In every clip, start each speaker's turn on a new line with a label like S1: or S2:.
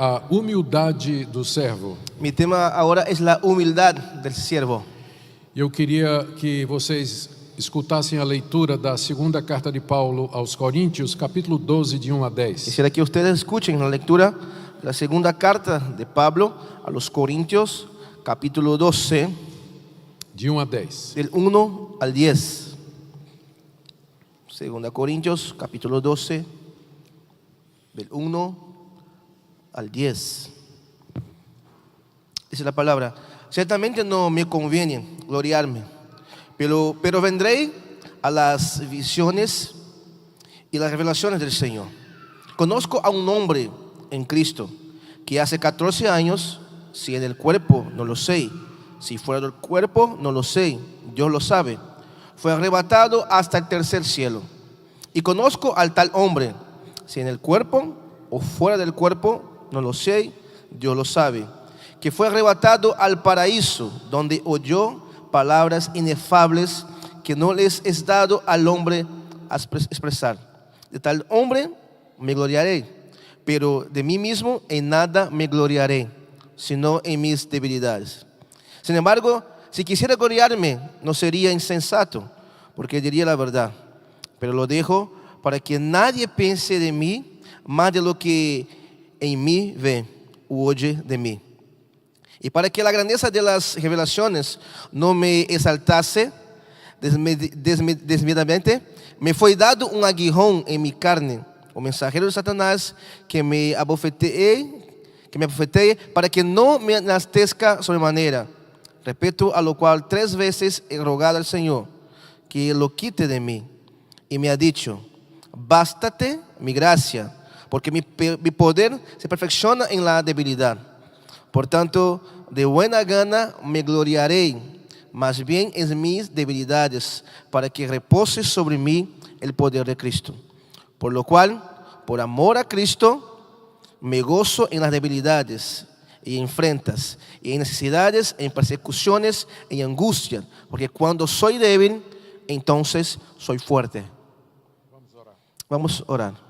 S1: a humildade do servo.
S2: Mi tema ahora es la humildad del siervo.
S1: Eu queria que vocês escutassem a leitura da segunda carta de Paulo aos Coríntios, capítulo 12, de 1 a 10.
S2: Quisiera que ustedes escuchen la lectura de la segunda carta de Pablo a los Corintios, capítulo 12,
S1: De 1 a 10.
S2: del 1 al 10. Segunda Corintios, capítulo 12, del 1 al 10. Dice la palabra: ciertamente no me conviene gloriarme, pero vendré a las visiones y las revelaciones del Señor. Conozco a un hombre en Cristo que hace 14 años, si en el cuerpo no lo sé, si fuera del cuerpo no lo sé, Dios lo sabe, fue arrebatado hasta el tercer cielo. Y conozco al tal hombre, si en el cuerpo o fuera del cuerpo no lo sé, Dios lo sabe, que fue arrebatado al paraíso, donde oyó palabras inefables que no les es dado al hombre a expresar. De tal hombre me gloriaré, pero de mí mismo en nada me gloriaré, sino en mis debilidades. Sin embargo, si quisiera gloriarme, no sería insensato, porque diría la verdad. Pero lo dejo para que nadie piense de mí más de lo que en mí ve u oye de mí. Y para que la grandeza de las revelaciones no me exaltase desmedidamente, me fue dado un aguijón en mi carne, o mensajero de Satanás, que me abofeteé para que no me enaltezca sobremanera. Respecto a lo cual 3 veces he rogado al Señor que lo quite de mí. Y me ha dicho: bástate mi gracia, porque mi poder se perfecciona en la debilidad. Por tanto, de buena gana me gloriaré, más bien en mis debilidades, para que repose sobre mí el poder de Cristo. Por lo cual, por amor a Cristo, me gozo en las debilidades y en afrentas, y en necesidades, en persecuciones, en angustia, porque cuando soy débil, entonces soy fuerte. Vamos a orar.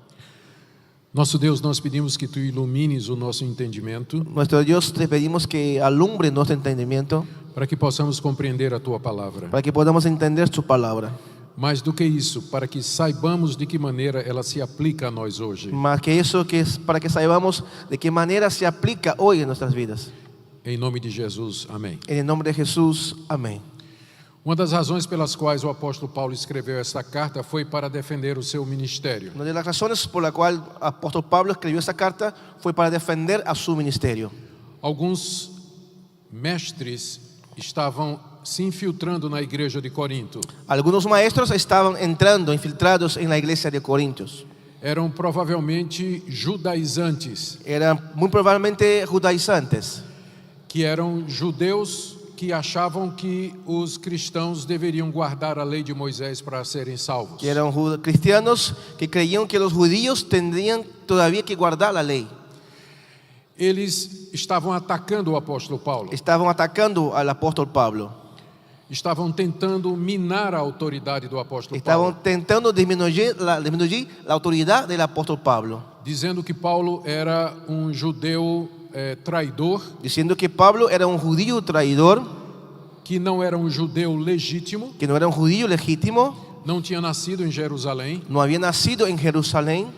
S1: Nosso Deus, nós pedimos que Tu ilumines o nosso entendimento,
S2: Nuestro Dios, te pedimos que alumbre nuestro entendimiento,
S1: para que possamos compreender a Tua palavra.
S2: para que podamos entender su palabra.
S1: Mais do que isso, para que saibamos de que maneira ela se aplica a nós hoje.
S2: Más que eso, que es para que saibamos de qué manera se aplica hoy en nuestras vidas.
S1: Em nome de Jesus, amém.
S2: En el nombre de Jesús, amén.
S1: Uma das razões pelas quais o apóstolo Paulo escreveu esta carta foi para defender o seu ministério.
S2: Una de las razones por la cual el apóstol Pablo escribió esta carta fue para defender a su ministerio.
S1: Alguns mestres estavam se infiltrando na igreja de Corinto.
S2: Algunos maestros estaban entrando, infiltrados en la iglesia de Corintios.
S1: Eram provavelmente judaizantes,
S2: Eran muy probablemente judaizantes,
S1: que eram judeus que achavam que os cristãos deveriam guardar a lei de Moisés para serem salvos.
S2: que eran cristianos que creían que los judíos tendrían todavía que guardar la ley.
S1: Eles estavam atacando o apóstolo Paulo,
S2: Estaban atacando al apóstol Pablo.
S1: estavam tentando minar a autoridade do apóstolo
S2: Estaban
S1: Paulo,
S2: tentando disminuir la autoridad del apóstol Pablo,
S1: dizendo que Paulo era judeu traidor,
S2: diciendo que Pablo era un judío traidor,
S1: que não era judeu legítimo,
S2: que no era un judío legítimo,
S1: não tinha nascido em Jerusalém,
S2: no había nacido en Jerusalén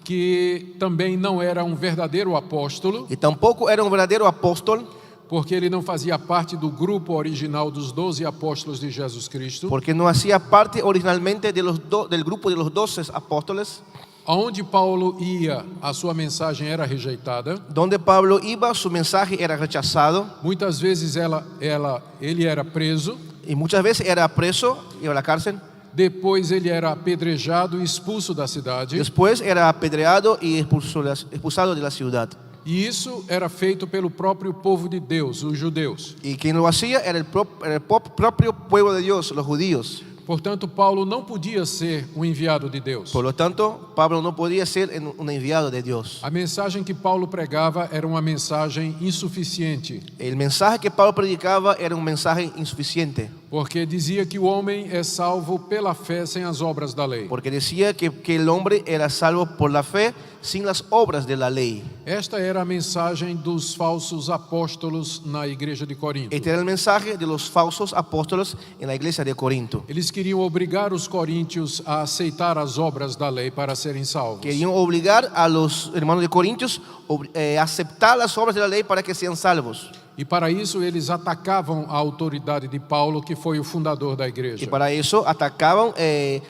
S1: que também não era verdadeiro apóstolo,
S2: y tampoco era un verdadero apóstol,
S1: porque ele não fazia parte do grupo original dos 12 apóstolos de Jesus Cristo.
S2: porque no hacía parte originalmente del grupo de los 12 apóstoles.
S1: Aonde Paulo ia, a sua mensagem era rejeitada.
S2: Donde Pablo iba, su mensaje era rechazado,
S1: Muitas vezes ele era preso,
S2: y muchas veces era preso, iba a la cárcel.
S1: depois ele era apedrejado e expulso da cidade.
S2: Después era apedreado y expulsado de la ciudad.
S1: E isso era feito pelo próprio povo de Deus, os judeus.
S2: Y quien lo hacía era el propio pueblo de Dios, los judíos.
S1: Portanto, Paulo não podia ser enviado de Deus.
S2: Por lo tanto, Pablo no podía ser un enviado de Dios.
S1: A mensagem que Paulo pregava era uma mensagem insuficiente,
S2: El mensaje que Pablo predicaba era un mensaje insuficiente,
S1: Porque dizia que o homem é salvo pela fé sem as obras da lei.
S2: Porque decía que el hombre era salvo por la fe sin las obras de la ley.
S1: Esta era a mensagem dos falsos apóstolos na igreja de Corinto.
S2: Este era el mensaje de los falsos apóstolos en la iglesia de Corinto.
S1: Eles queriam obrigar os coríntios a aceitar as obras da lei para serem salvos.
S2: Querían obligar a los hermanos de Corintios a aceptar las obras de la ley para que sean salvos.
S1: E para isso eles atacavam a autoridade de Paulo, que foi o fundador da igreja.
S2: Y para eso atacaban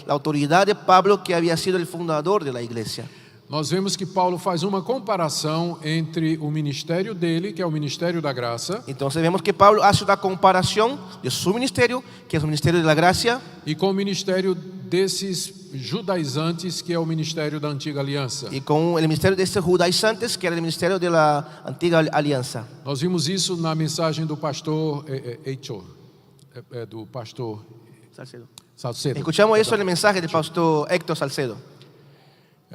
S2: la autoridad de Pablo, que había sido el fundador de la iglesia.
S1: Nós vemos que Paulo faz uma comparação entre o ministério dele, que é o ministério da graça,
S2: Entonces vemos que Pablo hace una comparación de su ministerio, que es el ministerio de la gracia,
S1: e com o ministério desses judaizantes, que é o ministério da antiga aliança.
S2: y con el ministerio de estos judaizantes, que era el ministerio de la antigua alianza.
S1: Nós vimos isso na mensagem do pastor Heitor, do pastor Salcedo.
S2: Escuchamos eso en el mensaje del pastor Héctor Salcedo.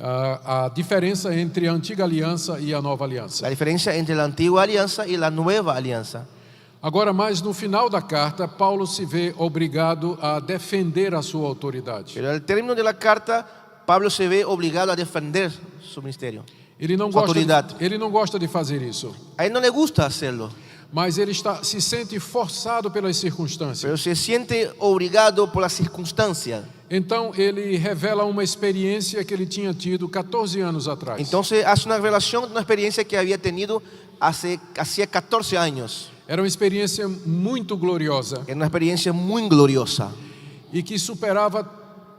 S1: A diferença entre a antiga aliança e a nova aliança.
S2: La diferencia entre la antigua alianza y la nueva alianza.
S1: Agora, mais no final da carta, Paulo se vê obrigado a defender a sua autoridade.
S2: Pero al término de la carta, Pablo se ve obligado a defender su ministerio.
S1: Ele não gosta de fazer isso,
S2: A él no le gusta hacerlo,
S1: mas ele se sente forçado pelas circunstâncias.
S2: pero se siente obligado por las circunstancias.
S1: Então ele revela uma experiência que ele tinha tido 14 anos atrás.
S2: Entonces hace una revelación de una experiencia que había tenido hacía 14 años.
S1: Era uma experiência muito gloriosa
S2: Era una experiencia muy gloriosa
S1: e que superava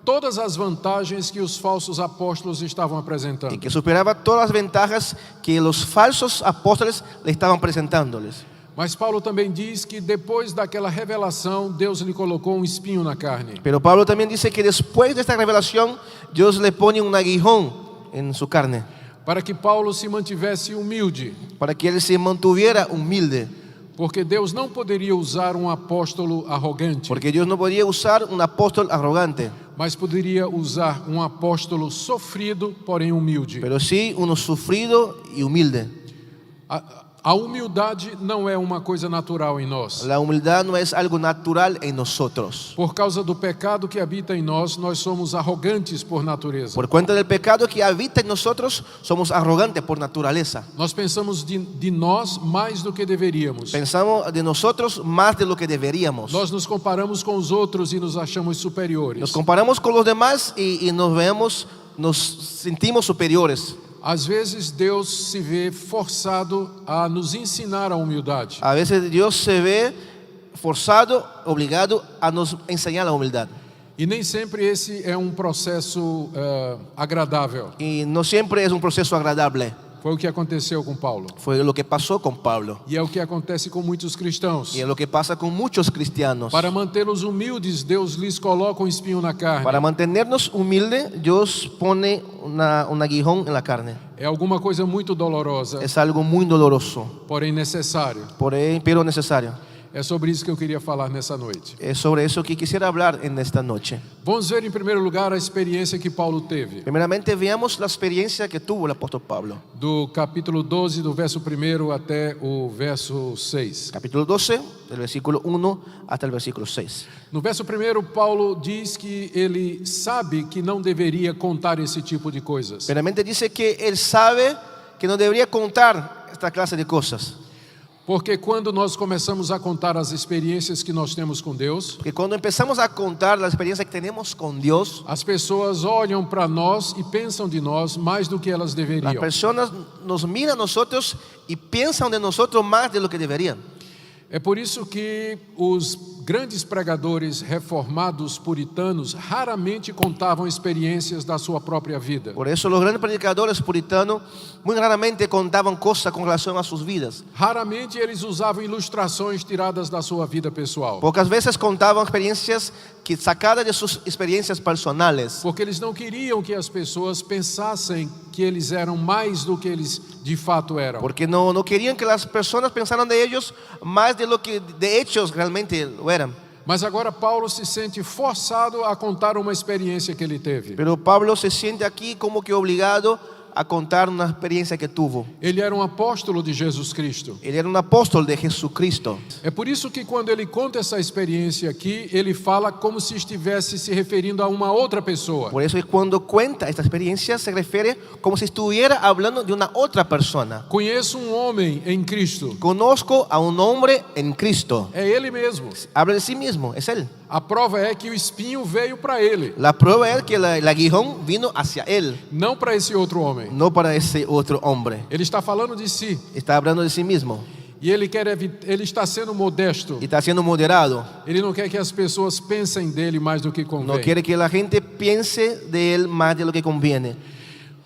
S1: todas as vantagens que os falsos apóstolos estavam apresentando.
S2: y que superaba todas las ventajas que los falsos apóstoles le estaban presentándoles.
S1: Mas Paulo também diz que depois daquela revelação, Deus lhe colocou um espinho na carne.
S2: Pero Pablo también dice que después de esta revelación, Dios le pone un aguijón en su carne
S1: Para que Paulo se mantivesse humilde,
S2: para que él se mantuviera humilde.
S1: porque Deus não poderia usar um apóstolo arrogante,
S2: Porque Dios no podía usar un apóstol arrogante,
S1: mas poderia usar um apóstolo sofrido, porém humilde.
S2: pero sí uno sufrido y humilde.
S1: A humildade não é uma coisa natural em nós.
S2: La humildad no es algo natural en nosotros.
S1: Por causa do pecado que habita em nós, nós somos arrogantes por natureza.
S2: Por cuenta del pecado que habita en nosotros, somos arrogantes por naturaleza.
S1: Nós pensamos de nós mais do que deveríamos.
S2: Pensamos de nosotros más de lo que deberíamos.
S1: Nós nos comparamos com os outros e nos achamos superiores.
S2: Nos comparamos con los demás y nos sentimos superiores.
S1: Às vezes Deus se vê forçado a nos ensinar a humildade.
S2: A veces Dios se ve forzado, obligado a nos enseñar la humildad.
S1: E nem sempre esse é um processo agradável.
S2: Y no siempre es un proceso agradable.
S1: Foi o que aconteceu com Paulo.
S2: Fue lo que pasó con Pablo.
S1: E é o que acontece com muitos cristãos.
S2: Y es lo que pasa con muchos cristianos.
S1: Para mantê-los humildes, Deus lhes coloca um espinho na carne.
S2: Para mantenernos humildes, Dios pone un aguijón en la carne.
S1: É alguma coisa muito dolorosa,
S2: Es algo muy doloroso,
S1: porém necessário.
S2: pero necesario.
S1: É sobre isso que eu queria falar nessa noite.
S2: Es sobre eso que quisiera hablar en esta noche.
S1: Vamos ver em primeiro lugar a experiência que Paulo teve.
S2: Primeramente veamos la experiencia que tuvo el apóstol Pablo.
S1: Do capítulo 12, do verso 1 até o verso 6.
S2: Capítulo 12, del versículo 1 hasta el versículo 6.
S1: No verso 1, Paulo diz que ele sabe que não deveria contar esse tipo de coisas.
S2: Primeramente dice que él sabe que no debería contar esta clase de cosas.
S1: Porque quando nós começamos a contar as experiências que nós temos com Deus,
S2: Porque cuando empezamos a contar la experiencia que tenemos con Dios,
S1: as pessoas olham para nós e pensam de nós mais do que elas
S2: las
S1: deveriam.
S2: personas nos miran a nosotros y piensan de nosotros más de lo que deberían.
S1: É por isso que os grandes pregadores reformados puritanos raramente contavam experiências da sua própria vida.
S2: Por eso los grandes predicadores puritanos muy raramente contaban cosas con relación a sus vidas.
S1: Raramente eles usavam ilustrações tiradas da sua vida pessoal,
S2: Pocas veces contaban experiencias que sacadas de sus experiencias personales.
S1: porque eles não queriam que as pessoas pensassem que eles eram mais do que eles de fato eram.
S2: Porque no querían que las personas pensaran de ellos más de lo que de hechos realmente lo eran.
S1: Mas agora Paulo se sente forçado a contar uma experiência que ele teve.
S2: Pero Pablo se siente aquí como que obligado a contar una experiencia que tuvo.
S1: Ele era um apóstolo de Jesus Cristo.
S2: Él era un apóstol de Jesucristo.
S1: É por isso que quando ele conta essa experiência aqui, ele fala como se estivesse se referindo a uma outra pessoa.
S2: Por eso es cuando cuenta esta experiencia se refiere como si estuviera hablando de una otra persona.
S1: Conheço um homem em Cristo.
S2: Conozco a un hombre en Cristo.
S1: É ele mesmo.
S2: Habla de sí mismo, es él.
S1: A prova é que o espinho veio para ele,
S2: La prueba es que el aguijón vino hacia él,
S1: não para esse outro homem.
S2: no para ese otro hombre.
S1: Ele está falando de si
S2: Está hablando de sí mismo
S1: e ele está sendo modesto.
S2: y está siendo moderado.
S1: Ele não quer que as pessoas pensem dele mais do que
S2: No
S1: convém.
S2: quiere que la gente piense de él más de lo que conviene.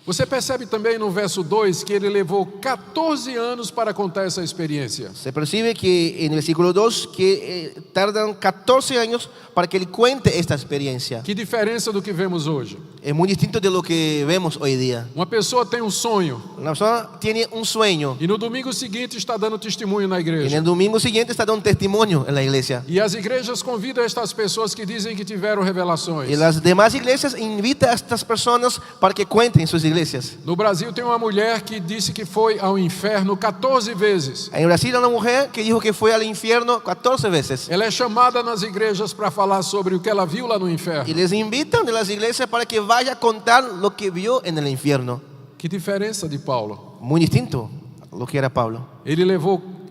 S1: Você percebe também no verso 2 que ele levou 14 anos para contar essa experiência.
S2: Se percibe que en el versículo 2 que tardan 14 años para que él cuente esta experiencia.
S1: Que diferença do que vemos hoje.
S2: Es muy distinto de lo que vemos hoy día.
S1: Uma pessoa tem um sonho
S2: Una persona tiene un sueño
S1: e no domingo seguinte está dando testemunho na
S2: y en
S1: igreja.
S2: el domingo siguiente está dando un testimonio en la iglesia.
S1: E as igrejas convidam estas pessoas que dizem que tiveram revelações.
S2: Y las demás iglesias invitan a estas personas para que cuenten en sus iglesias.
S1: No Brasil tem uma mulher que disse que foi ao inferno 14 vezes.
S2: En Brasil hay una mujer que dijo que fue al infierno 14 veces.
S1: Ela é chamada nas igrejas para falar sobre o que ela viu lá no inferno.
S2: Y les invitan de las iglesias para que vaya a contar lo que vio en el infierno.
S1: Que diferença de Paulo.
S2: Muy distinto a lo que era Pablo.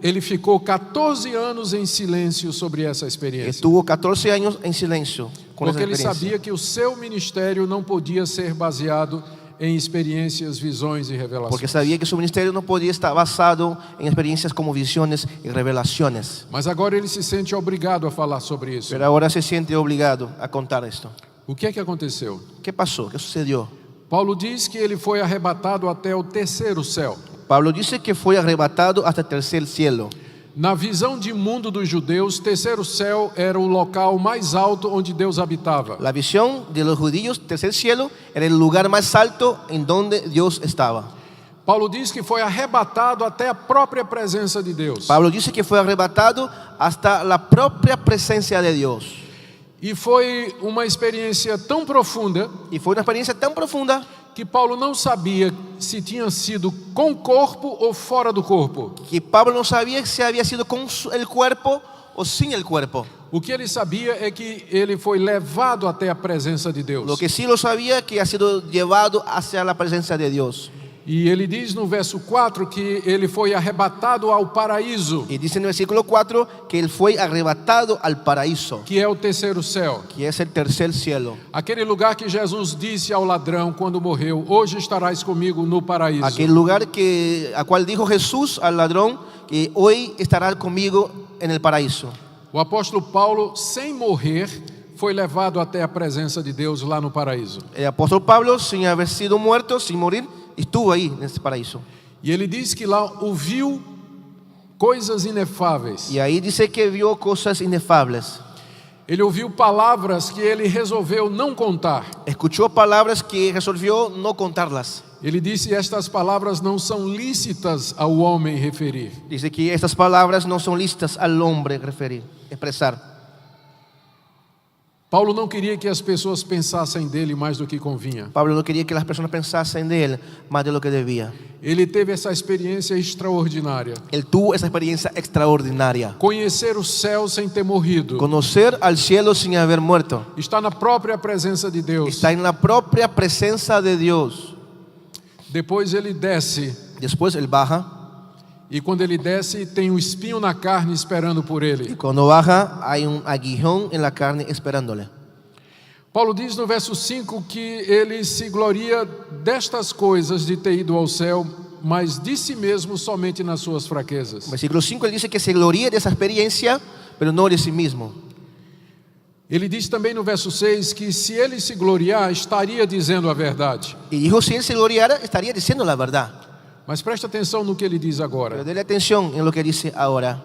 S1: Ele ficou 14 anos em silêncio sobre essa experiência.
S2: Estuvo 14 años en silencio con esa
S1: Porque ele
S2: experiencia.
S1: sabia que o seu ministério não podia ser baseado em experiências, visões e
S2: Porque
S1: revelações.
S2: sabía que su ministerio no podía estar basado en experiencias como visiones y revelaciones.
S1: Mas agora ele se sente obrigado a falar sobre isso.
S2: Pero ahora se siente obligado a contar esto.
S1: O que é que aconteceu?
S2: ¿Qué pasó? ¿Qué sucedió?
S1: Paulo diz que ele foi arrebatado até o terceiro céu.
S2: Pablo dice que fue arrebatado hasta el tercer cielo.
S1: Na visão de mundo dos judeus, terceiro céu era o local mais alto onde Deus habitava.
S2: La visión de los judíos, tercer cielo, era el lugar más alto en donde Dios estaba.
S1: Paulo diz que foi arrebatado até a própria presença de Deus.
S2: Pablo dice que fue arrebatado hasta la propia presencia de Dios.
S1: E foi uma experiência tão profunda
S2: Y fue una experiencia tan profunda
S1: que Paulo não sabia se tinha sido com o corpo ou fora do corpo.
S2: que Pablo no sabía si había sido con el cuerpo o sin el cuerpo.
S1: O que ele sabia é que ele foi levado até a presença de Deus.
S2: Lo que sí lo sabía que ha sido llevado hacia la presencia de Dios.
S1: E ele diz no verso 4 que ele foi arrebatado ao paraíso,
S2: Y dice en el versículo 4 que él fue arrebatado al paraíso,
S1: que é o terceiro céu.
S2: que es el tercer cielo.
S1: Aquele lugar que Jesus disse ao ladrão quando morreu: hoje estarás comigo no paraíso.
S2: Aquel lugar a cual dijo Jesús al ladrón que hoy estará conmigo en el paraíso.
S1: O apóstolo Paulo, sem morrer, foi levado até a presença de Deus lá no paraíso.
S2: El apóstol Pablo, sin haber sido muerto, sin morir, estuvo ahí en ese paraíso.
S1: E ele diz que lá ouviu coisas inefáveis.
S2: Y ahí dice que vio cosas inefables.
S1: Ele ouviu palavras que ele resolveu não contar.
S2: Escuchó palabras que resolvió no contarlas.
S1: Ele disse: estas palavras não são lícitas ao homem referir.
S2: Dice que estas palabras no son listas al hombre expresar.
S1: Paulo não queria que as pessoas pensassem dele mais do que convinha.
S2: Pablo no quería que las personas pensasen de él más de lo que debía.
S1: Ele teve essa experiência extraordinária.
S2: Él tuvo esa experiencia extraordinaria.
S1: Conhecer o céu sem ter morrido.
S2: Conocer al cielo sin haber muerto.
S1: Está na própria presença de Deus.
S2: Está en la propia presencia de Dios.
S1: Depois ele desce.
S2: Después él baja.
S1: E quando ele desce, tem um espinho na carne esperando por
S2: Y
S1: ele.
S2: cuando baja hay un aguijón en la carne esperándole.
S1: Paulo diz no verso 5 que ele se gloria destas coisas de ter ido ao céu, mas de si mesmo somente nas suas fraquezas.
S2: Versículo 5 él dice que se gloría de esa experiencia, pero no de sí mismo.
S1: Ele diz também no verso 6 que se ele se gloriar, estaria dizendo a verdade.
S2: Y dijo, si él se gloriara, estaría diciendo la verdad.
S1: Mas preste atenção no que ele diz
S2: Pero
S1: agora.
S2: déle atención en lo que dice ahora.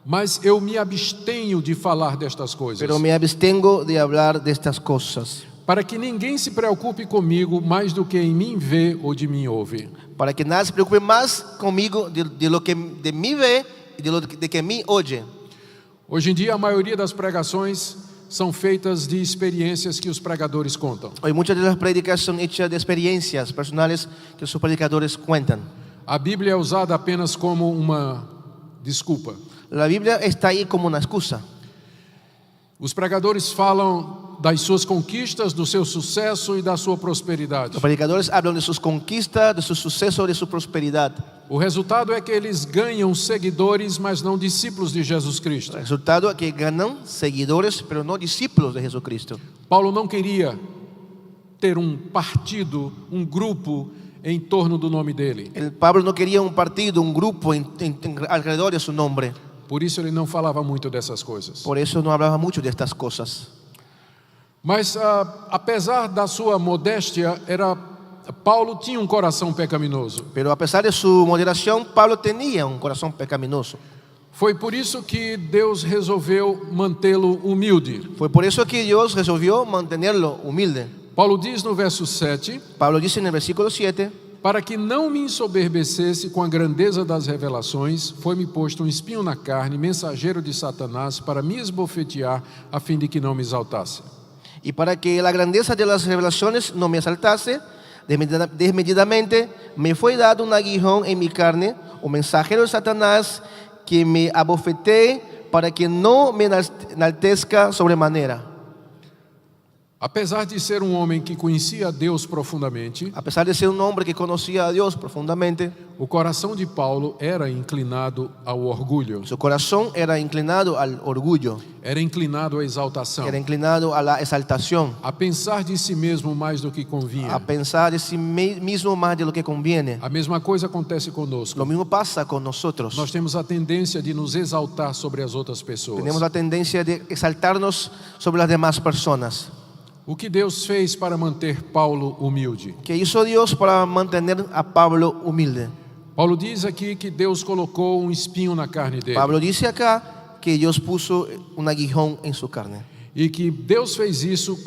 S1: Mas eu me abstenho de falar destas coisas,
S2: Pero me abstengo de hablar de estas cosas,
S1: para que ninguém se preocupe comigo mais do que em mim vê ou de mim ouve.
S2: para que nada se preocupe más conmigo de lo que de mí ve y de lo de que mí oye.
S1: Hoje em dia, a maioria das pregações são feitas de experiências que os pregadores contam.
S2: Hoy muchas de las prédicas son hechas de experiencias personales que sus predicadores cuentan.
S1: A Bíblia é usada apenas como uma desculpa.
S2: La Biblia está ahí como una excusa.
S1: Os pregadores falam das suas conquistas, do seu sucesso e da sua prosperidade.
S2: Los predicadores hablan de sus conquistas, de su suceso, de su prosperidad.
S1: O resultado é que eles ganham seguidores, mas não discípulos de Jesus Cristo.
S2: El resultado es que ganan seguidores, pero no discípulos de Jesucristo.
S1: Paulo não queria ter um partido, um grupo em torno do nome dele.
S2: Pablo no quería un partido, un grupo alrededor de su nombre.
S1: Por isso ele não falava muito dessas coisas.
S2: Por eso no hablaba mucho de estas cosas.
S1: Mas apesar da sua modéstia, Paulo tinha um coração pecaminoso.
S2: Pero a pesar de su moderación, Pablo tenía un corazón pecaminoso.
S1: Foi por isso que Deus resolveu mantê-lo humilde.
S2: Fue por eso que Dios resolvió mantenerlo humilde.
S1: Paulo diz no verso 7,
S2: Pablo dice en el versículo 7,
S1: para que não me ensoberbecesse com a grandeza das revelações, foi-me posto um espinho na carne, mensageiro de Satanás, para me esbofetear, a fim de que não me exaltasse.
S2: y para que la grandeza de las revelaciones no me asaltase, desmedidamente me fue dado un aguijón en mi carne, un mensajero de Satanás que me abofetee para que no me enaltezca sobremanera.
S1: Apesar de ser um homem que conhecia a Deus profundamente,
S2: A pesar de ser un hombre que conocía a Dios profundamente,
S1: o coração de Paulo era inclinado ao orgulho,
S2: su corazón era inclinado al orgullo,
S1: era inclinado à exaltação,
S2: era inclinado a la exaltación,
S1: a pensar de si mesmo mais do que convinha.
S2: a pensar de sí mismo más de lo que conviene.
S1: A mesma coisa acontece conosco.
S2: Lo mismo pasa con nosotros.
S1: Nós temos a tendência de nos exaltar sobre as outras pessoas.
S2: Tenemos la tendencia de exaltarnos sobre las demás personas.
S1: O que Deus fez para manter Paulo humilde?
S2: ¿Qué hizo Dios para mantener a Pablo humilde?
S1: Paulo diz aqui que Deus colocou um espinho na carne dele.
S2: Pablo dice acá que Dios puso un aguijón en su carne.
S1: E que Deus fez isso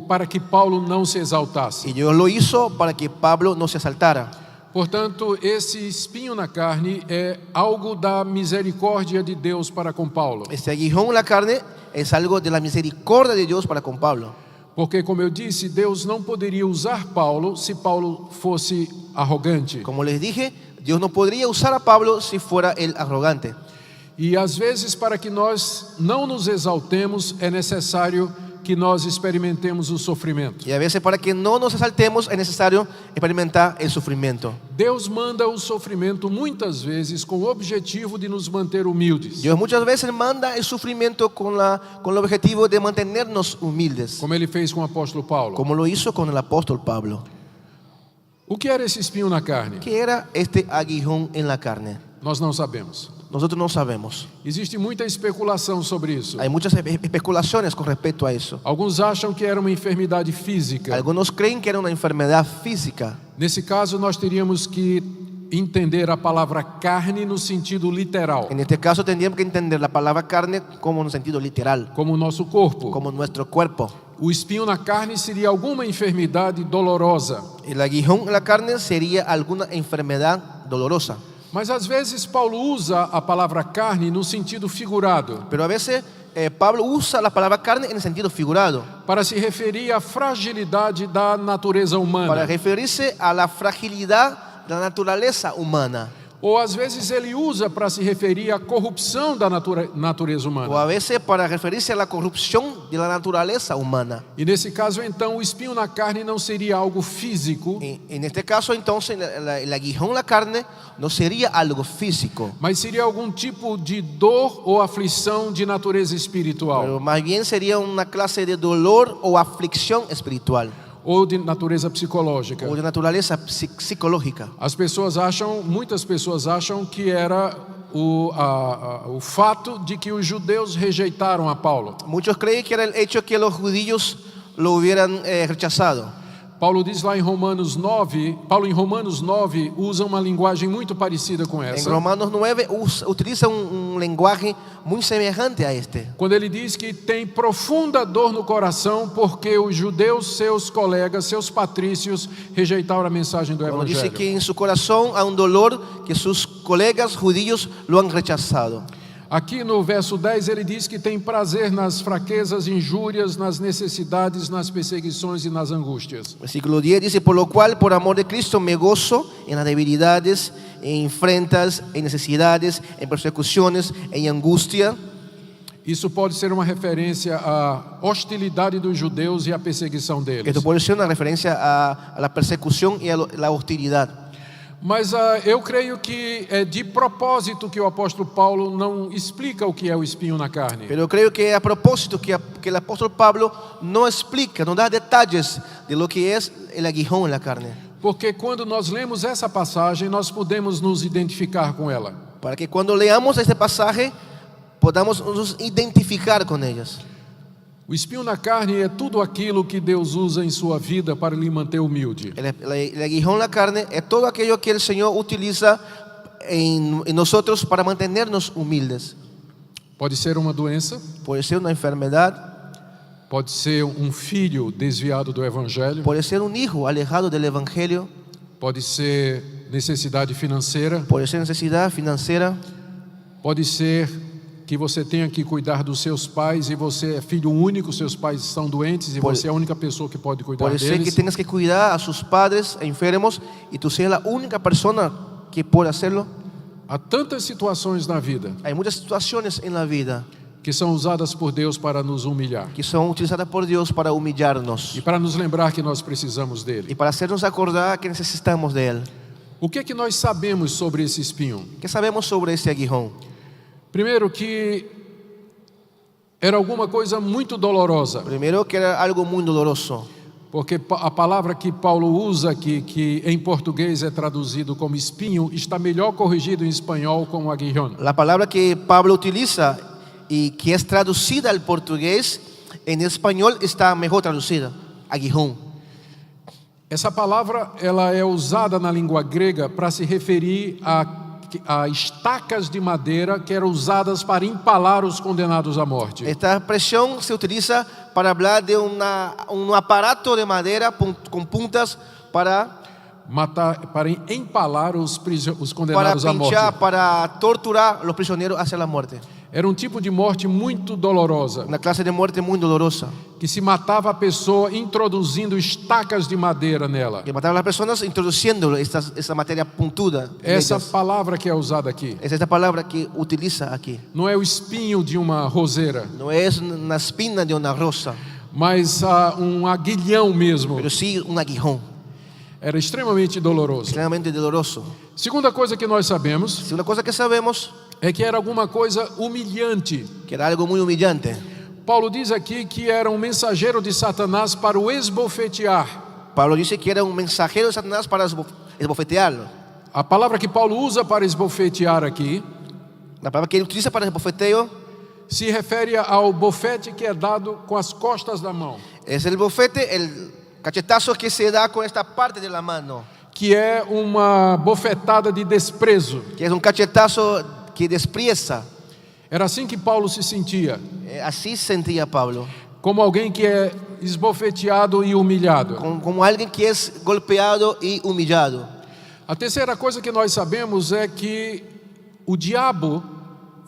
S1: para que Paulo não se exaltasse.
S2: Y Dios lo hizo para que Pablo no se exaltara.
S1: Portanto, esse espinho na carne é algo da misericórdia de Deus para com Paulo.
S2: Este aguijón en la carne es algo de la misericordia de Dios para con Pablo.
S1: Porque, como eu disse, Deus não poderia usar Paulo se Paulo fosse arrogante.
S2: Como les dije, Dios no podría usar a Pablo si fuera él arrogante.
S1: E às vezes, para que nós não nos exaltemos, é necessário que nós experimentemos o sofrimento.
S2: Y a veces para que no nos exaltemos es necesario experimentar el sufrimiento.
S1: Deus manda o sofrimento muitas vezes com o objetivo de nos manter humildes.
S2: Dios muchas veces manda el sufrimiento con el objetivo de mantenernos humildes,
S1: Como ele fez com o apóstolo Paulo.
S2: como lo hizo con el apóstol Pablo.
S1: O que era esse espinho na carne?
S2: ¿Qué era este aguijón en la carne?
S1: Nós não sabemos.
S2: Nosotros no sabemos.
S1: Existe muita especulação sobre isso.
S2: Hay muchas especulaciones con respecto a eso.
S1: Alguns acham que era uma enfermidade física.
S2: Algunos creen que era una enfermedad física.
S1: Nesse caso, nós teríamos que entender a palavra carne no sentido literal,
S2: En este caso tendríamos que entender la palabra carne como en un sentido literal,
S1: como o nosso corpo.
S2: como nuestro cuerpo.
S1: O espinho na carne seria alguma enfermidade dolorosa.
S2: El aguijón en la carne sería alguna enfermedad dolorosa.
S1: Mas às vezes Paulo usa a palavra carne no sentido figurado,
S2: Pero a veces Pablo usa la palabra carne en el sentido figurado,
S1: para se referir à fragilidade da natureza
S2: para
S1: humana.
S2: referirse a la fragilidad de la naturaleza humana.
S1: Ou às vezes ele usa para se referir à corrupção da natureza
S2: O a
S1: humana.
S2: veces para referirse a la corrupción de la naturaleza humana.
S1: E nesse caso, então, o espinho na carne não seria algo físico,
S2: En este caso, entonces, el aguijón en la carne no sería algo físico,
S1: mas seria algum tipo de dor ou aflição de natureza espiritual,
S2: pero más bien sería una clase de dolor o aflicción espiritual
S1: ou de natureza psicológica.
S2: o de naturaleza psicológica.
S1: Muitas pessoas acham que era o fato de que os judeus rejeitaram a Paulo.
S2: Muchos creen que era el hecho que los judíos lo hubieran rechazado.
S1: Paulo diz lá em Romanos 9, Paulo em Romanos 9 usa uma linguagem muito parecida com
S2: En
S1: essa.
S2: Romanos 9 utiliza un lenguaje muy semejante a este.
S1: Quando ele diz que tem profunda dor no coração porque os judeus, seus colegas, seus patrícios, rejeitaram a mensagem do
S2: Cuando dice
S1: Evangelho.
S2: que en su corazón hay un dolor que sus colegas judíos lo han rechazado.
S1: Aqui no verso 10 ele diz que tem prazer nas fraquezas, injúrias, nas necessidades, nas perseguições e nas angústias.
S2: Versículo 10 dice, por lo cual, por amor de Cristo, me gozo en las debilidades, en afrentas, en necesidades, en persecuciones, en angustia.
S1: Isso pode ser uma referência à hostilidade dos judeus e à perseguição deles.
S2: Esto puede ser una referencia a la persecución y a la hostilidad.
S1: Mas eu creio que é de propósito que o apóstolo Paulo não explica o que é o espinho na carne.
S2: Pero yo creo que a propósito que el apóstol Pablo no explica, no da detalles de lo que es el aguijón en la carne.
S1: Porque quando nós lemos essa passagem, nós podemos nos identificar com ela.
S2: Para que cuando leamos este pasaje podamos nos identificar con ellas.
S1: O espinho na carne é tudo aquilo que Deus usa em sua vida para lhe manter humilde.
S2: El aguijón en la carne es todo aquello que el Señor utiliza en nosotros para mantenernos humildes.
S1: Pode ser uma doença,
S2: Puede ser una enfermedad,
S1: pode ser um filho desviado do evangelho,
S2: puede ser un hijo alejado del evangelio,
S1: pode ser necessidade financeira,
S2: puede ser necesidad financiera,
S1: pode ser que você tenha que cuidar dos seus pais e você é filho único, seus pais estão doentes e você é a única pessoa que pode cuidar
S2: puede ser que
S1: deles.
S2: tengas que cuidar a sus padres enfermos y tú seas la única persona que puede hacerlo.
S1: Há tantas situações na vida
S2: Hay muchas situaciones en la vida
S1: que são usadas por Deus para nos humilhar
S2: que son utilizadas por Dios para humillarnos
S1: e para nos lembrar que nós precisamos
S2: y
S1: dele.
S2: para hacernos acordar que necesitamos de Él.
S1: O que é que nós sabemos sobre esse espinho?
S2: ¿Qué sabemos sobre este aguijón?
S1: Primeiro, que era alguma coisa muito dolorosa,
S2: Primero, que era algo muy doloroso,
S1: porque a palavra que Paulo usa aqui, que em português é traduzido como espinho, está melhor corrigido em espanhol como aguijón.
S2: la palabra que Pablo utiliza y que es traducida al portugués, en español está mejor traducida, aguijón.
S1: Essa palavra ela é usada na língua grega para se referir a estacas de madeira que eram usadas para empalar os condenados à morte.
S2: Esta expresión se utiliza para hablar de un aparato de madera con puntas para
S1: empalar os condenados à morte.
S2: pinchar, para torturar los prisioneros hacia la muerte.
S1: Era um tipo de morte muito dolorosa,
S2: Una clase de muerte muy dolorosa,
S1: que se matava a pessoa introduzindo estacas de madeira nela.
S2: que mataba a las personas introduciendo esta materia puntuda. en
S1: Essa
S2: ellas.
S1: palavra que é usada aqui
S2: Es esta palabra que utiliza aquí.
S1: não é o espinho de uma roseira,
S2: No es una espina de una rosa,
S1: mas aguilhão mesmo.
S2: pero sí un aguijón,
S1: Era extremamente doloroso.
S2: extremadamente doloroso.
S1: Segunda coisa que nós sabemos
S2: Si una cosa que sabemos,
S1: é que era alguma coisa humilhante.
S2: que era algo muy humillante.
S1: Paulo diz aqui que era um mensageiro de Satanás para o esbofetear.
S2: Pablo dice que era un mensajero de Satanás para esbofetearlo.
S1: A palavra que Paulo usa para esbofetear aqui
S2: La palabra que él utiliza para esbofeteo
S1: se refere ao bofete que é dado com as costas da mão,
S2: es el bofete, el cachetazo que se da con esta parte de la mano,
S1: que é uma bofetada de desprezo.
S2: que es un cachetazo que desprecia.
S1: Era assim que Paulo se sentia,
S2: Así sentía Pablo,
S1: como alguém que é esbofeteado e humilhado.
S2: como alguien que es golpeado y humillado.
S1: A terceira coisa que nós sabemos é que o diabo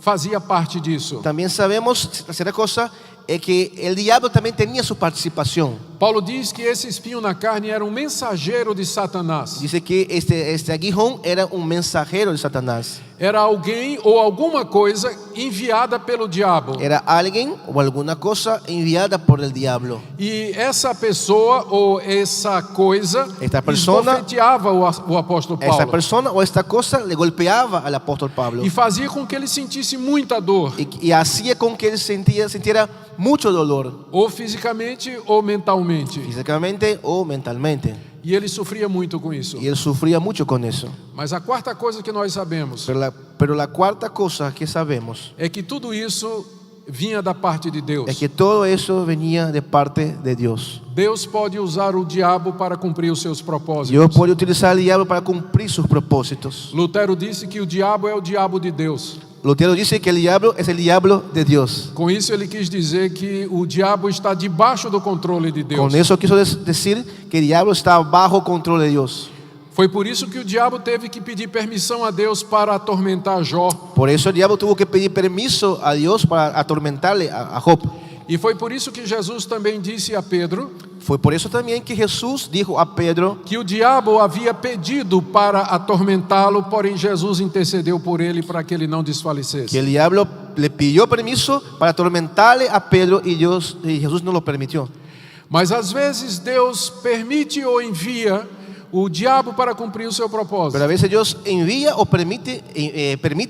S1: fazia parte disso.
S2: También sabemos, la tercera cosa, es que el diablo también tenía su participación.
S1: Paulo diz que esse espinho na carne era um mensageiro de Satanás.
S2: Dice que este aguijón era un mensajero de Satanás.
S1: Era alguém ou alguma coisa enviada pelo diabo.
S2: Era alguien o alguna cosa enviada por el diablo.
S1: E essa pessoa ou essa coisa
S2: Esta persona-
S1: esbofeteava o apóstolo
S2: Esta
S1: Paulo.
S2: persona o esta cosa le golpeaba al apóstol Pablo.
S1: E fazia com que ele sentisse muita dor,
S2: Y hacía con que él sintiera mucho dolor,
S1: ou fisicamente ou mentalmente.
S2: físicamente o mentalmente.
S1: E ele sofria muito com isso.
S2: Y él sufría mucho con eso.
S1: Mas a quarta coisa que nós sabemos
S2: Pero la cuarta cosa que sabemos
S1: é que tudo isso vinha da parte de Deus.
S2: es que todo eso venía de parte de Dios.
S1: Deus pode usar o diabo para cumprir os seus propósitos.
S2: Dios puede utilizar al diablo para cumplir sus propósitos.
S1: Lutero disse que o diabo é o diabo de Deus.
S2: Lutero dice que el diablo es el diablo de Dios.
S1: Com isso ele quis dizer que o diabo está debaixo do controle de Deus.
S2: Con eso quiso decir que el diablo está bajo control de Dios.
S1: Foi por isso que o diabo teve que pedir permissão a Deus para atormentar Jó.
S2: Por eso el diablo tuvo que pedir permiso a Dios para atormentarle a Job.
S1: E foi por isso que Jesus também disse a Pedro
S2: Fue por eso también que Jesús dijo a Pedro
S1: que o diabo havia pedido para atormentá-lo, porém Jesus intercedeu por ele para que ele não
S2: que
S1: desfalecesse.
S2: el diablo le pidió permiso para atormentarle a Pedro y Jesús no lo permitió.
S1: Mas às vezes Deus permite ou envia o diabo para cumprir o seu
S2: Pero
S1: propósito.
S2: a veces Dios envía o permite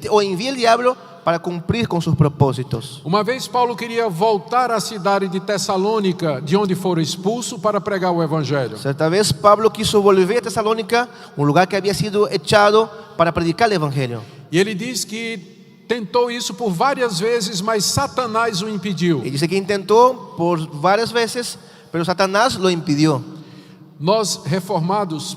S2: o envía el diablo para cumplir con sus propósitos.
S1: Uma vez Paulo queria voltar à cidade de Tessalônica, de onde fora expulso, para pregar o evangelho.
S2: Cierta vez Pablo quiso volver a Tesalónica, un lugar que había sido echado para predicar el evangelio.
S1: E ele diz que tentou isso por várias vezes, mas Satanás o impediu.
S2: Y dice que intentó por varias veces, pero Satanás lo impidió.
S1: Nós, reformados,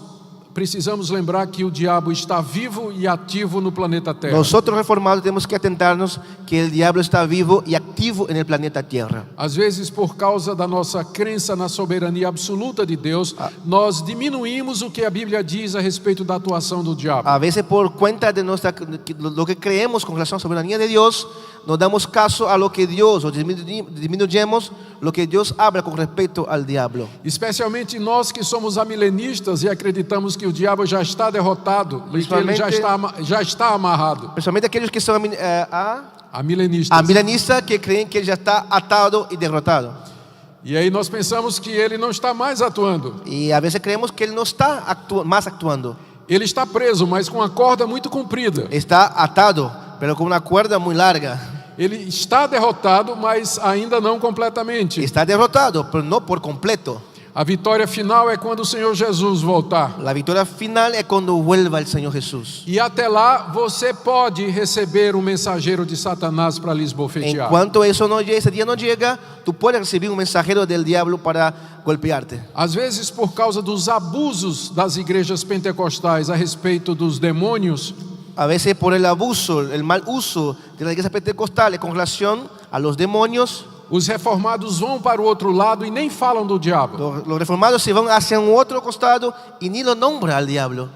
S1: precisamos lembrar que o diabo está vivo e ativo no planeta Terra.
S2: Nosotros reformados tenemos que atentarnos que el diablo está vivo y activo en el planeta Tierra.
S1: Às vezes, por causa da nossa crença na soberania absoluta de Deus, nós diminuímos o que a Bíblia diz a respeito da atuação do diabo.
S2: A veces por cuenta de lo que creemos con relación a la soberanía de Dios, no damos caso a lo que Dios, o disminuyemos lo que Dios habla con respecto al diablo.
S1: Especialmente nós que somos amilenistas e acreditamos que o diabo já está derrotado e que ele já está amarrado.
S2: Principalmente aquellos que son
S1: Amilenistas.
S2: milenistas que creen que él ya está atado y derrotado.
S1: E aí nós pensamos que ele não está mais atuando.
S2: Y a veces creemos que él no está más actuando.
S1: Ele está preso, mas com uma corda muito comprida.
S2: Está atado, pero con una cuerda muy larga.
S1: Ele está derrotado, mas ainda não completamente.
S2: Está derrotado, pero no por completo.
S1: A vitória final é quando o Senhor Jesus voltar.
S2: La victoria final es cuando vuelva el Señor Jesús.
S1: E até lá você pode receber um mensageiro de Satanás para lhes
S2: En
S1: bofetear.
S2: cuanto eso no llegue, ese día no llega, tú puedes recibir un mensajero del diablo para golpearte.
S1: Às vezes, por causa dos abusos das igrejas pentecostais a respeito dos demônios,
S2: A veces por el abuso, el mal uso de las iglesias pentecostales con relación a los demonios,
S1: os reformados vão para o outro lado e nem falam do diabo.
S2: los reformados se van hacia un otro costado y ni lo nombra al diablo.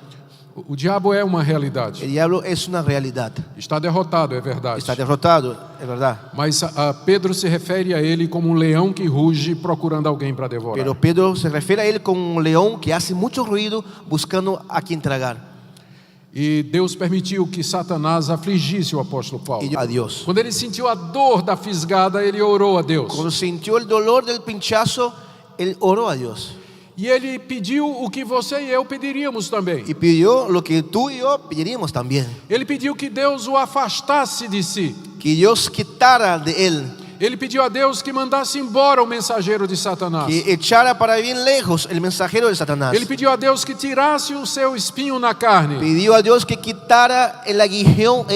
S1: O diabo é uma realidade.
S2: El diablo es una realidad.
S1: Está derrotado, é verdade.
S2: Está derrotado, es verdad.
S1: Mas Pedro se refere a ele como um leão que ruge procurando alguém para devorar.
S2: Pero Pedro se refiere a él como un león que hace mucho ruido buscando a quien tragar.
S1: E Deus permitiu que Satanás afligisse o apóstolo Paulo.
S2: Y a Dios.
S1: Quando ele sentiu a dor da fisgada, ele orou a Deus.
S2: Cuando sintió el dolor del pinchazo, él oró a Dios.
S1: E ele pediu o que você e eu pediríamos também.
S2: Y pidió lo que tú y yo pediríamos también.
S1: Ele pediu que Deus o afastasse de si.
S2: Que Dios quitara de él.
S1: Ele pediu a Deus que mandasse embora o mensageiro de Satanás.
S2: Que echara para bien lejos el mensajero de Satanás.
S1: Ele pediu a Deus que tirasse o seu espinho na carne.
S2: Pidió a Dios que quitara el aguijón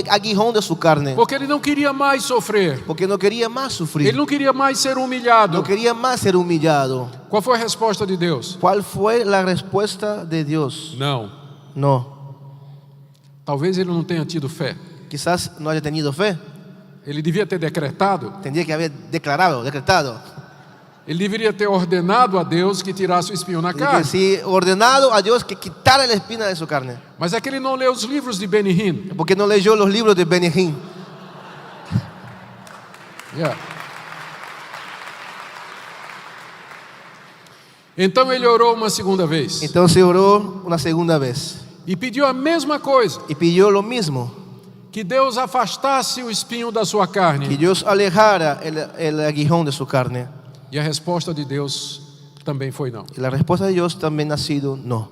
S2: de su carne.
S1: Porque ele não queria mais sofrer.
S2: Porque no quería más sufrir.
S1: Ele não queria mais ser humilhado.
S2: No quería más ser humillado.
S1: Qual foi a resposta de Deus?
S2: ¿Cuál fue la respuesta de Dios?
S1: Não.
S2: No.
S1: Talvez ele não tenha tido fé.
S2: Quizás no haya tenido fe.
S1: Ele devia ter decretado.
S2: Tendría que haber decretado.
S1: Ele deveria ter ordenado a Deus que tirasse o espinho na
S2: Que
S1: carne.
S2: sí, ordenado a Dios que quitara la espina de su carne.
S1: Mas é que ele não leu os livros de Benny Hinn.
S2: Porque no leyó los libros de Benny Hinn.
S1: Yeah. Então ele orou uma segunda vez.
S2: Entonces oró una segunda vez.
S1: E pediu a mesma coisa.
S2: Y pidió lo mismo.
S1: Que Deus afastasse o espinho da sua
S2: Que
S1: carne.
S2: Dios alejara el aguijón de su carne.
S1: E a resposta de Deus também foi não.
S2: Y la respuesta de Dios también ha sido no.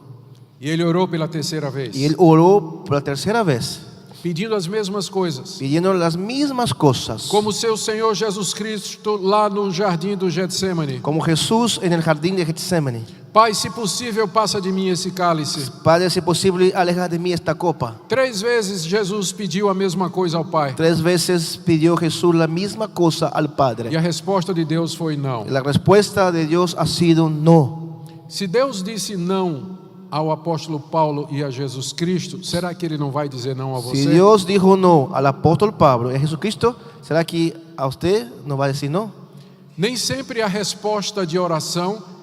S1: E ele orou pela terceira vez.
S2: Y él oró por la tercera vez,
S1: Pedindo as mesmas coisas.
S2: pidiendo las mismas cosas.
S1: Como seu Senhor Jesus Cristo lá no jardim do Getsemane.
S2: Como Jesús en el jardín de Getsemaní.
S1: Pai, se possível, passa de mim esse cálice.
S2: Padre, si posible, aleja de mí esta copa.
S1: 3 vezes Jesus pediu a mesma coisa ao Pai.
S2: 3 veces pidió Jesús la misma cosa al
S1: E
S2: Padre.
S1: a resposta de Deus foi não.
S2: La respuesta de Dios ha sido no.
S1: Se Deus disse não ao apóstolo Paulo e a Jesus Cristo, será que ele não vai dizer não a
S2: Si
S1: você?
S2: Dios dijo no al apóstol Pablo y a Jesucristo, ¿será que a usted no va a decir no?
S1: Nem sempre a resposta de oração,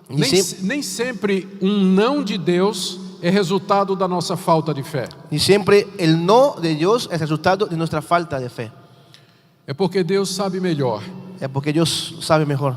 S2: Nem
S1: nem sempre um não de Deus é resultado da nossa falta de fé.
S2: Y siempre el no de Dios es resultado de nuestra falta de fe.
S1: É porque Deus sabe melhor.
S2: Es porque Dios sabe mejor.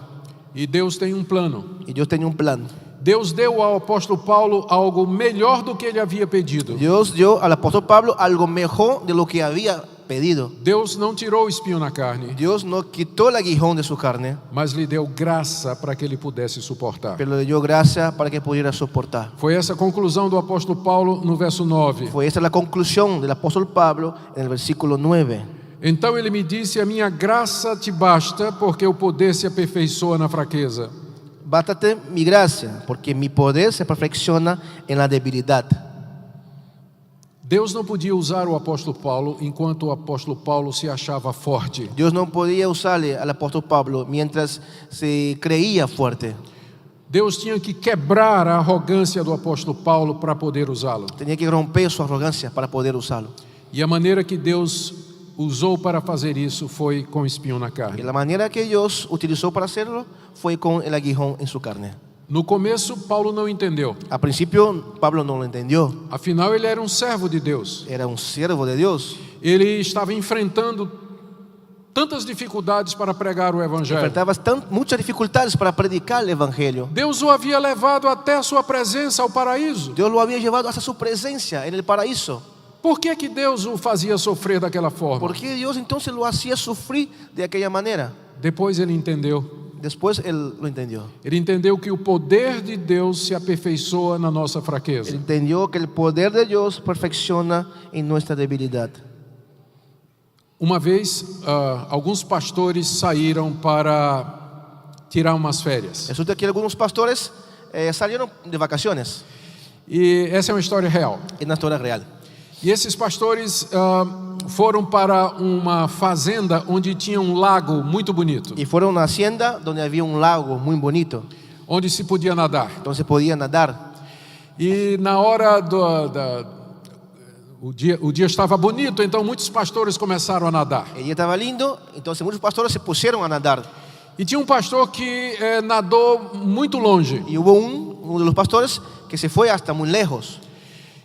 S1: E Deus tem um plano.
S2: Y Dios tenía un plan.
S1: Deus deu ao apóstolo Paulo algo melhor do que ele havia pedido.
S2: Dios dio al apóstol Pablo algo mejor de lo que había pedido.
S1: Deus não tirou o espinho na carne,
S2: Dios no quitó el aguijón de su carne,
S1: mas lhe deu graça para que ele pudesse suportar.
S2: pero le dio gracia para que pudiera soportar.
S1: Foi essa a conclusão do apóstolo Paulo no verso 9.
S2: Fue esa la conclusión del apóstol Pablo en el versículo 9.
S1: Então ele me disse: a minha graça te basta, porque o poder se aperfeiçoa na fraqueza.
S2: Bástate mi gracia, porque mi poder se perfecciona en la debilidad.
S1: Deus não podia usar o apóstolo Paulo enquanto o apóstolo Paulo se achava forte.
S2: Dios no podía usarle al apóstol Pablo mientras se creía fuerte.
S1: Deus tinha que quebrar a arrogância do apóstolo Paulo para poder usá-lo.
S2: Tenía que romper su arrogancia para poder usarlo.
S1: E a maneira que Deus usou para fazer isso foi com espinho na
S2: Y
S1: carne.
S2: la manera que Dios utilizó para hacerlo fue con el aguijón en su carne.
S1: No começo, Paulo não entendeu.
S2: Al principio Pablo no lo entendió.
S1: Afinal, ele era um servo de Deus.
S2: Era un siervo de Dios.
S1: Ele estava enfrentando tantas dificuldades para pregar o evangelho.
S2: Enfrentaba muchas dificultades para predicar el evangelio.
S1: Deus o havia levado até a sua presença ao paraíso.
S2: Dios lo había llevado hasta su presencia en el paraíso.
S1: Por que Deus o fazia sofrer daquela forma?
S2: ¿Por qué Dios entonces lo hacía sufrir de aquella manera?
S1: Depois ele entendeu.
S2: Después él lo entendió.
S1: Ele entendeu que o poder de Deus se aperfeiçoa na nossa
S2: Él
S1: fraqueza.
S2: entendió que el poder de Dios perfecciona en nuestra debilidad.
S1: Uma vez, alguns pastores saíram para tirar umas férias.
S2: Resulta que algunos pastores salieron de vacaciones.
S1: E essa é uma história real.
S2: Es una historia real.
S1: E esses pastores foram para uma fazenda onde tinha um lago muito bonito,
S2: Y fueron a una hacienda donde había un lago muy bonito,
S1: onde se podia nadar.
S2: donde se podía nadar.
S1: E na hora o dia estava bonito, então muitos pastores começaram a nadar.
S2: El día estaba lindo, entonces muchos pastores se pusieron a nadar.
S1: E tinha um pastor que nadou muito longe.
S2: Y hubo uno de los pastores que se fue hasta muy lejos.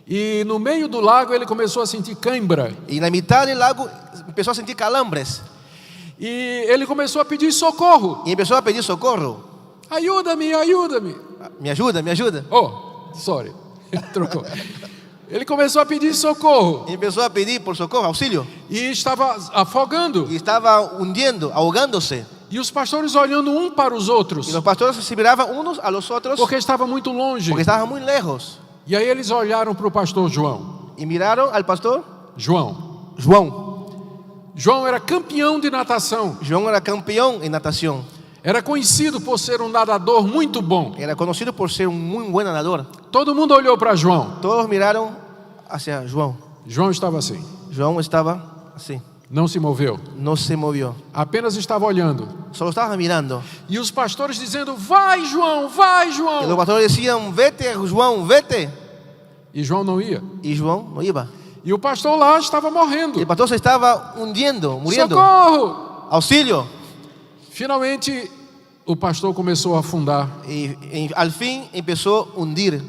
S1: E no meio do lago ele começou a sentir cãibra.
S2: Y en la mitad del lago empezó a sentir calambres.
S1: E ele começou a pedir socorro.
S2: Y empezó a pedir socorro.
S1: Ajuda-me, ajuda-me.
S2: Me ayuda, me ayuda.
S1: Oh, sorry. Trocou. Ele começou a pedir socorro.
S2: Y empezó a pedir por socorro, auxilio.
S1: E estava afogando.
S2: Y estaba hundiendo, ahogándose.
S1: E os pastores olhando um para os outros.
S2: Y los pastores se miraban unos a los otros
S1: Porque estava muito longe.
S2: porque estaban muy lejos.
S1: E aí eles olharam para o pastor João.
S2: Y miraron al pastor
S1: João.
S2: João.
S1: Era campeão de natação.
S2: João era campeón en natación.
S1: Era conhecido por ser um nadador muito bom.
S2: Era conocido por ser un muy buen nadador.
S1: Todo mundo olhou para João.
S2: Todos miraron hacia João.
S1: João estava assim.
S2: João estaba así.
S1: Não se moveu.
S2: No se movió.
S1: Apenas estava olhando.
S2: Solo estaba mirando.
S1: E os pastores dizendo: vai João, vai
S2: Y los
S1: João.
S2: pastores decían, vete João, vete.
S1: E João não ia.
S2: Y João no iba.
S1: E o pastor lá estava morrendo.
S2: Y el pastor se estaba hundiendo, muriendo.
S1: Socorro!
S2: Auxilio.
S1: Finalmente o pastor começou a afundar.
S2: Y al fin empezó a hundir.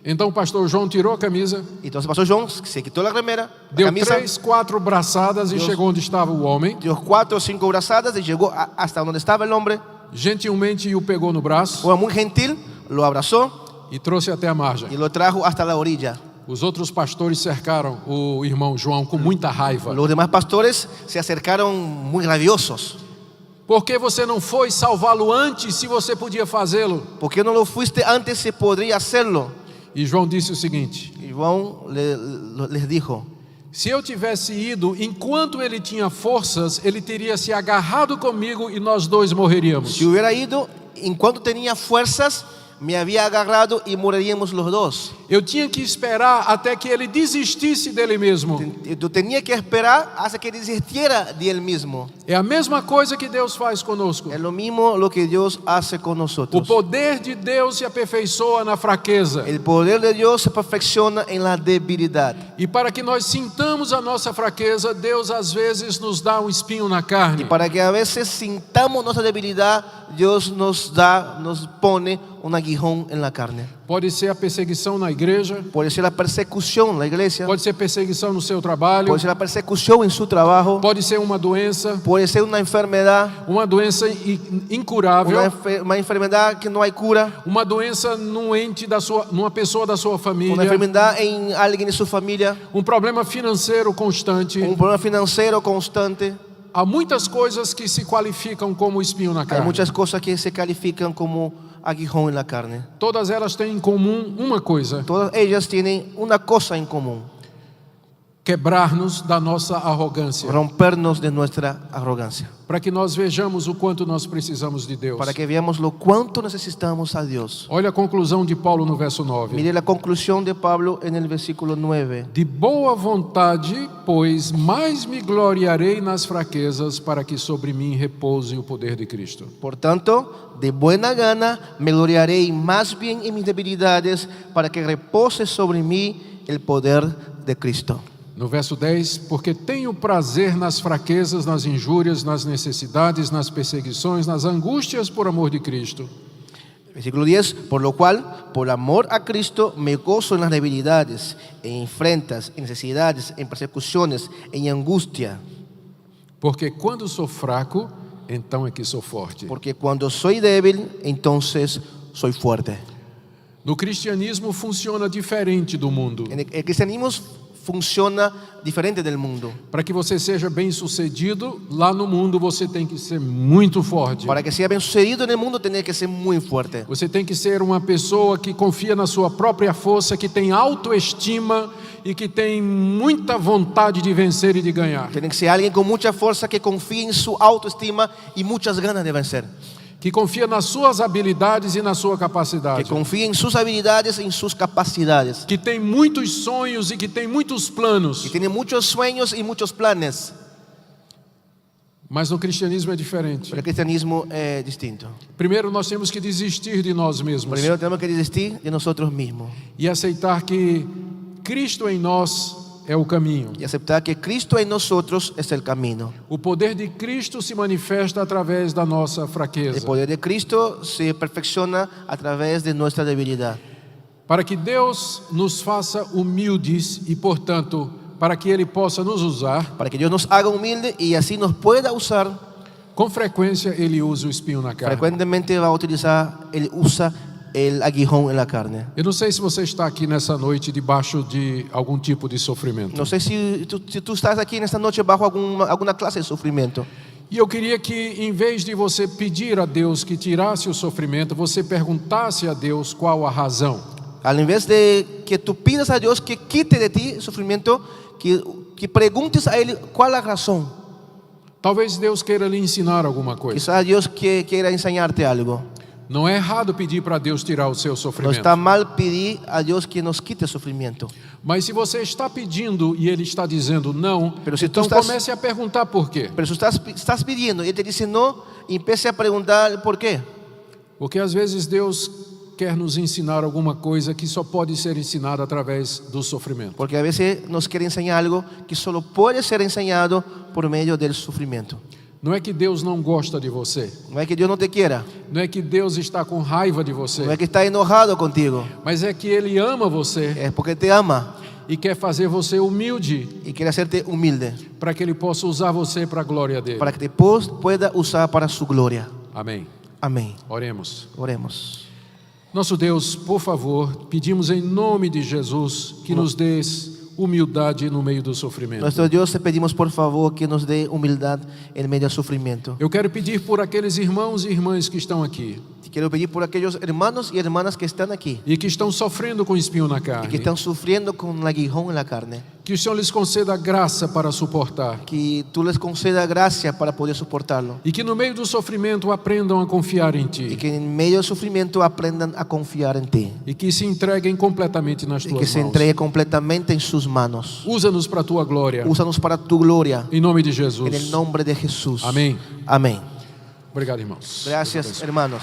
S1: Então o pastor João tirou a camisa,
S2: Y entonces el pastor João se quitó la remera, la
S1: deu
S2: camisa,
S1: 3, 4 braçadas e
S2: Deus.
S1: chegou onde estava o homem.
S2: dio 4 o 5 brazadas y llegó hasta donde estaba el hombre.
S1: Gentilmente o pegou no braço
S2: Fue muy gentil, lo abrazó
S1: e trouxe até a margem.
S2: y lo trajo hasta la orilla.
S1: Os outros pastores cercaram o irmão João com muita raiva.
S2: Los demás pastores se acercaron muy rabiosos.
S1: Por que você não foi salvá-lo antes, se você podia fazê-lo?
S2: ¿Por qué no lo fuiste antes si podría hacerlo?
S1: E João disse o seguinte:
S2: Y João les dijo,
S1: se eu tivesse ido enquanto ele tinha forças, ele teria se agarrado comigo e nós dois morreríamos.
S2: si hubiera ido, en cuanto tenía fuerzas, me había agarrado y moriríamos los dos.
S1: Eu tinha que esperar até que ele desistisse dele mesmo.
S2: Tú tenías que esperar hasta que desistiera de él mismo.
S1: É a mesma coisa que Deus faz conosco.
S2: Es lo mismo lo que Dios hace con
S1: O
S2: nosotros.
S1: poder de Deus se aperfeiçoa na fraqueza.
S2: El poder de Dios se perfecciona en la debilidad.
S1: E para que nós sintamos a nossa fraqueza, Deus às vezes nos dá um espinho na carne.
S2: Y para que a veces sintamos nuestra debilidad, Dios nos pone un aguijón en la carne.
S1: Pode ser a perseguição na igreja,
S2: puede ser la persecución en la iglesia,
S1: pode ser perseguição no seu trabalho,
S2: puede ser la persecución en su trabajo,
S1: pode ser uma doença
S2: puede ser una enfermedad,
S1: incurável,
S2: una enfermedad que no hay cura,
S1: uma doença numa pessoa da sua família,
S2: una enfermedad en alguien de su familia,
S1: problema financeiro constante.
S2: un problema financiero constante.
S1: Há muitas coisas que se qualificam como espinho na
S2: Hay
S1: carne.
S2: muchas cosas que se califican como aguijón en la carne.
S1: Todas elas têm em comum uma coisa:
S2: Todas ellas tienen una cosa en común:
S1: quebrar-nos da nossa arrogância,
S2: rompernos de nuestra arrogancia,
S1: para que nós vejamos o quanto nós precisamos de Deus.
S2: para que veamos lo cuánto necesitamos a Dios.
S1: Olha a conclusão de Paulo no verso 9.
S2: Mire la conclusión de Pablo en el versículo 9.
S1: De boa vontade, pois, mais me gloriarei nas fraquezas, para que sobre mim repouse o poder de Cristo.
S2: Por tanto, de buena gana me gloriaré más bien en mis debilidades, para que repose sobre mí el poder de Cristo.
S1: No verso 10, porque tenho prazer nas fraquezas, nas injúrias, nas necessidades, nas perseguições, nas angústias por amor de Cristo.
S2: Versículo 10, por lo cual, por amor a Cristo, me gozo en las debilidades, en afrentas, en necesidades, en persecuciones, en angustia.
S1: Porque quando sou fraco, então é que sou forte.
S2: Porque cuando soy débil, entonces soy fuerte.
S1: No cristianismo funciona diferente do mundo.
S2: El cristianismo funciona diferente del mundo.
S1: Para que você seja bem-sucedido, lá no mundo você tem que ser muito forte.
S2: Para que sea bien sucedido en el mundo, tiene que ser muy fuerte.
S1: Você tem que ser uma pessoa que confia na sua própria força, que tem autoestima e que tem muita vontade de vencer e de ganhar.
S2: Tiene que ser alguien con mucha fuerza, que confíe en su autoestima y muchas ganas de vencer.
S1: Que confia nas suas habilidades e na sua capacidade.
S2: Que confíe en sus habilidades y en sus capacidades.
S1: Que tem muitos sonhos e que tem muitos planos.
S2: Que tiene muchos sueños y muchos planes.
S1: Mas no cristianismo é diferente.
S2: Pero el cristianismo es distinto.
S1: Primeiro nós temos que desistir de nós mesmos.
S2: Primero tenemos que desistir de nosotros mismos.
S1: E aceitar que Cristo em nós é o caminho.
S2: Y aceptar que Cristo en nosotros es el camino.
S1: O poder de Cristo se manifesta através da nossa fraqueza.
S2: El poder de Cristo se perfecciona a través de nuestra debilidad.
S1: Para que Deus nos faça humildes e, portanto, para que Ele possa nos usar,
S2: Para que Dios nos haga humilde y así nos pueda usar.
S1: com frequência Ele usa o espinho na carne.
S2: Frecuentemente va a utilizar, Él usa el aguijón en la carne.
S1: Eu não sei se você está aqui nessa noite debaixo de algum tipo de sofrimento.
S2: No sé si tú estás aquí en esta noche bajo alguna clase de sufrimiento.
S1: E eu queria que, em vez de você pedir a Deus que tirasse o sofrimento, você perguntasse a Deus qual a razão.
S2: Al invés de que tú pidas a Dios que quite de ti el sufrimiento, que preguntes a Él cuál es la razón.
S1: Talvez Deus queira lhe ensinar alguma coisa.
S2: Quizás Dios quiera enseñarte algo.
S1: Não é errado pedir para Deus tirar o seu
S2: No
S1: sofrimento.
S2: está mal pedir a Dios que nos quite el sufrimiento.
S1: Mas se você está pedindo e Ele está dizendo não,
S2: Pero se tú
S1: então
S2: estás-
S1: comece a perguntar por quê.
S2: Pero si estás pidiendo y Él te dice no, empiece a preguntar por qué.
S1: Porque às vezes Deus quer nos ensinar alguma coisa que só pode ser ensinada através do sofrimento.
S2: Porque a veces nos quiere enseñar algo que solo puede ser enseñado por medio del sufrimiento.
S1: Não é que Deus não gosta de você.
S2: No es que Dios no te quiera,
S1: Não é que Deus está com raiva de
S2: no es
S1: você.
S2: que está enojado contigo,
S1: Mas é que Ele ama você
S2: es porque te ama
S1: e quer fazer você humilde
S2: y quiere hacerte humilde
S1: para que Ele possa usar você para a glória dele.
S2: para que te pueda usar para su gloria.
S1: Amém.
S2: Amén.
S1: Oremos.
S2: Oremos.
S1: Nosso Deus, por favor, pedimos em nome de Jesus que nos des humildade no meio do sofrimento.
S2: Nuestro Dios, te pedimos por favor que nos dé humildad en medio del sufrimiento.
S1: Eu quero pedir por aqueles irmãos e irmãs que estão aqui
S2: Te quiero pedir por aquellos hermanos y hermanas que están aquí
S1: e que estão sofrendo com espinho na
S2: y que
S1: carne.
S2: están sufriendo con el aguijón en la carne.
S1: Que o Senhor lhes conceda graça para suportar
S2: Que tú les conceda gracia para poder soportarlo.
S1: e que no meio do sofrimento aprendam a confiar em
S2: Y
S1: Ti
S2: que en medio del sufrimiento aprendan a confiar en ti.
S1: e que se entreguem completamente nas
S2: Y que
S1: Tuas
S2: se
S1: mãos.
S2: entregue completamente en sus manos.
S1: Usa-nos para a Tua glória.
S2: Úsanos para tu gloria.
S1: Em nome de
S2: En el
S1: Jesus.
S2: nombre de Jesús.
S1: Amém.
S2: Amén.
S1: Obrigado, irmãos.
S2: Gracias, hermanos.